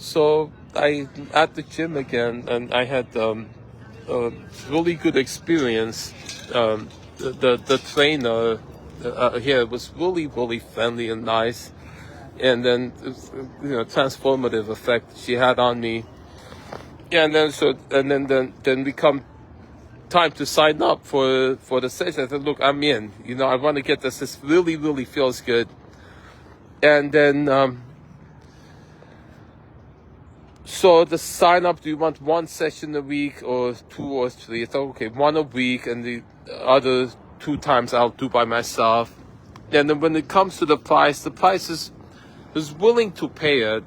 So I at the gym again, and I had a really good experience. The trainer here was really friendly and nice, and then transformative effect she had on me. Yeah, and then we come time to sign up for the session. I said, look, I'm in. I want to get this. This really feels good. And then so the sign up, do you want one session a week or two or three? It's okay, one a week, and the other 2 times I'll do by myself. And then when it comes to the price is willing to pay it,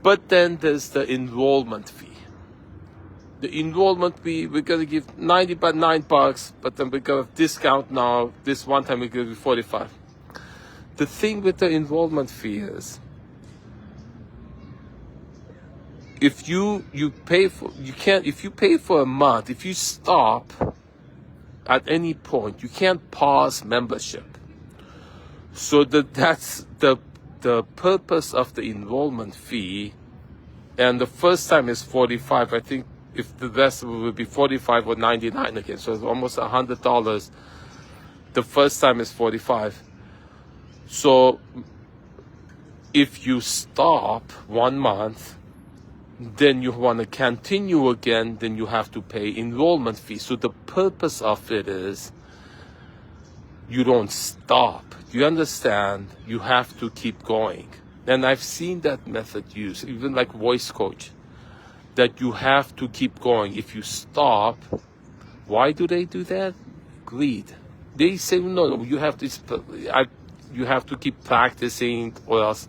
but then there's the enrollment fee. The enrollment fee, we're gonna give $9, but then we're gonna discount now. This one time we give you $45. The thing with the enrollment fee is, if you pay for a month, if you stop at any point, you can't pause membership. So that's the purpose of the enrollment fee. And the first time is $45. I think if the rest of it would be $45 or $99 again. So it's almost $100. The first time is $45. So if you stop 1 month, then you want to continue again, then you have to pay enrollment fee. So the purpose of it is you don't stop. You understand? You have to keep going. And I've seen that method used, even like voice coach, that you have to keep going. If you stop, why do they do that? Greed. They say, no, you have to keep practicing or else.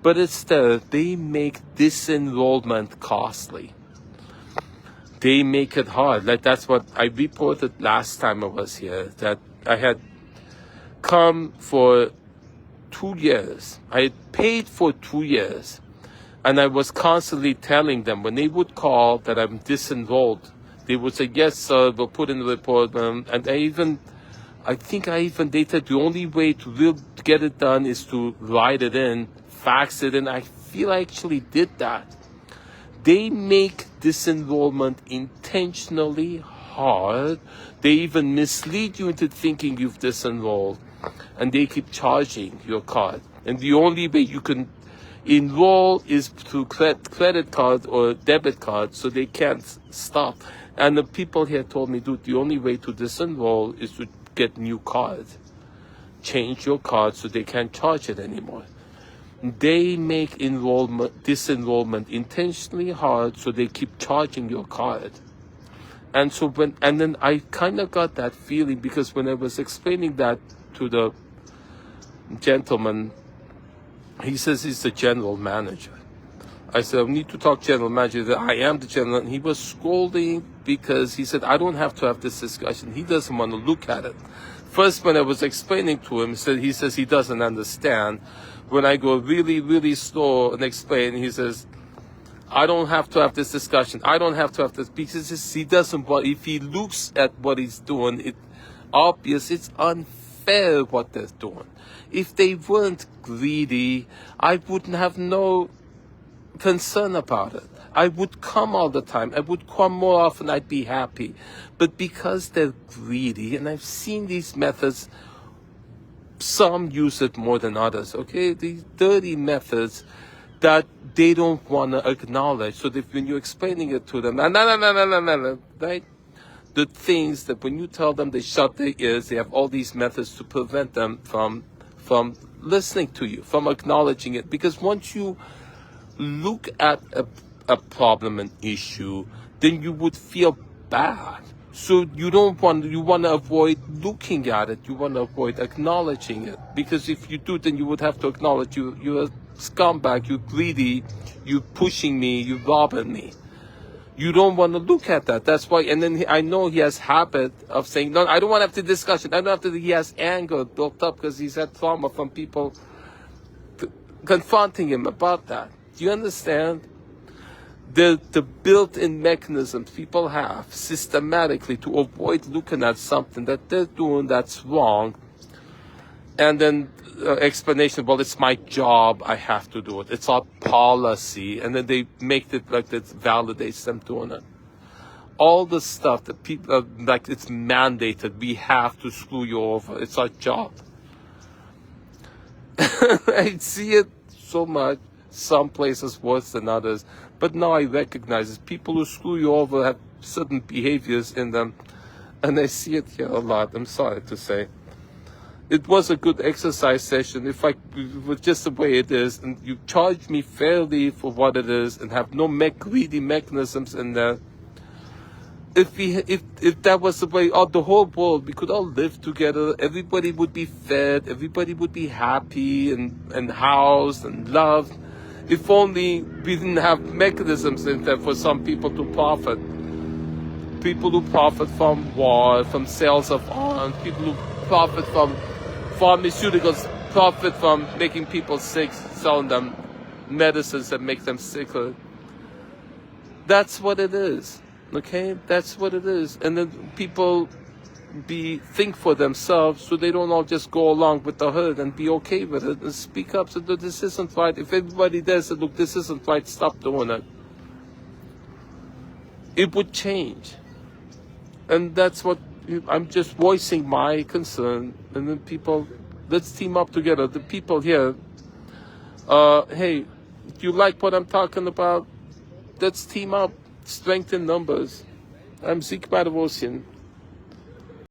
But instead, they make disenrollment costly. They make it hard. Like that's what I reported last time I was here, that I had come for 2 years. I had paid for 2 years. And I was constantly telling them, when they would call that I'm disenrolled, they would say, yes, sir, we'll put in the report. And I think they said the only way to get it done is to write it in, fax it in. I feel I actually did that. They make disenrollment intentionally hard. They even mislead you into thinking you've disenrolled. And they keep charging your card. And the only way you can enroll is through credit card or debit card, so they can't stop. And the people here told me, dude, the only way to disenroll is to get new cards. Change your card so they can't charge it anymore. They make disenrollment intentionally hard, so they keep charging your card. And then I kind of got that feeling, because when I was explaining that to the gentleman, he says he's the general manager. I said, I need to talk general manager. I am the general. And he was scolding because he said, I don't have to have this discussion. He doesn't want to look at it. First, when I was explaining to him, he says he doesn't understand. When I go really slow and explain, he says, I don't have to have this discussion. I don't have to have this, because he doesn't want, if he looks at what he's doing, it's obvious, it's unfair what they're doing. If they weren't greedy, I wouldn't have no concern about it. I would come all the time. I would come more often. I'd be happy. But because they're greedy, and I've seen these methods, some use it more than others, okay? These dirty methods that they don't want to acknowledge. So that when you're explaining it to them, no, right? The things that when you tell them, they shut their ears. They have all these methods to prevent them from listening to you, from acknowledging it. Because once you look at a problem, an issue, then you would feel bad. So you want to avoid looking at it. You want to avoid acknowledging it. Because if you do, then you would have to acknowledge you're a scumbag, you're greedy, you're pushing me, you're robbing me. You don't want to look at that. That's why. And then I know he has habit of saying, no, I don't want to have the discussion. I don't have to. He has anger built up because he's had trauma from people confronting him about that. Do you understand? The built-in mechanisms people have systematically to avoid looking at something that they're doing that's wrong. And then explanation, well, it's my job, I have to do it. It's our policy, and then they make it like that validates them doing it. All the stuff that people, like it's mandated, we have to screw you over. It's our job. I see it so much, some places worse than others, but now I recognize it. People who screw you over have certain behaviors in them, and I see it here a lot, I'm sorry to say. It was a good exercise session. If it was just the way it is, and you charge me fairly for what it is, and have no greedy mechanisms in there. If that was the way, the whole world, we could all live together. Everybody would be fed. Everybody would be happy and housed and loved. If only we didn't have mechanisms in there for some people to profit. People who profit from war, from sales of arms, people who profit from pharmaceuticals, profit from making people sick, selling them medicines that make them sicker. That's what it is, okay? That's what it is. And then people think for themselves, so they don't all just go along with the herd and be okay with it and speak up. So this isn't right. If everybody does it, look, this isn't right, stop doing it. It would change. And that's what I'm just voicing my concern. And then people, let's team up together. The people here, hey, if you like what I'm talking about, let's team up, strengthen numbers. I'm Zeke Matevosian.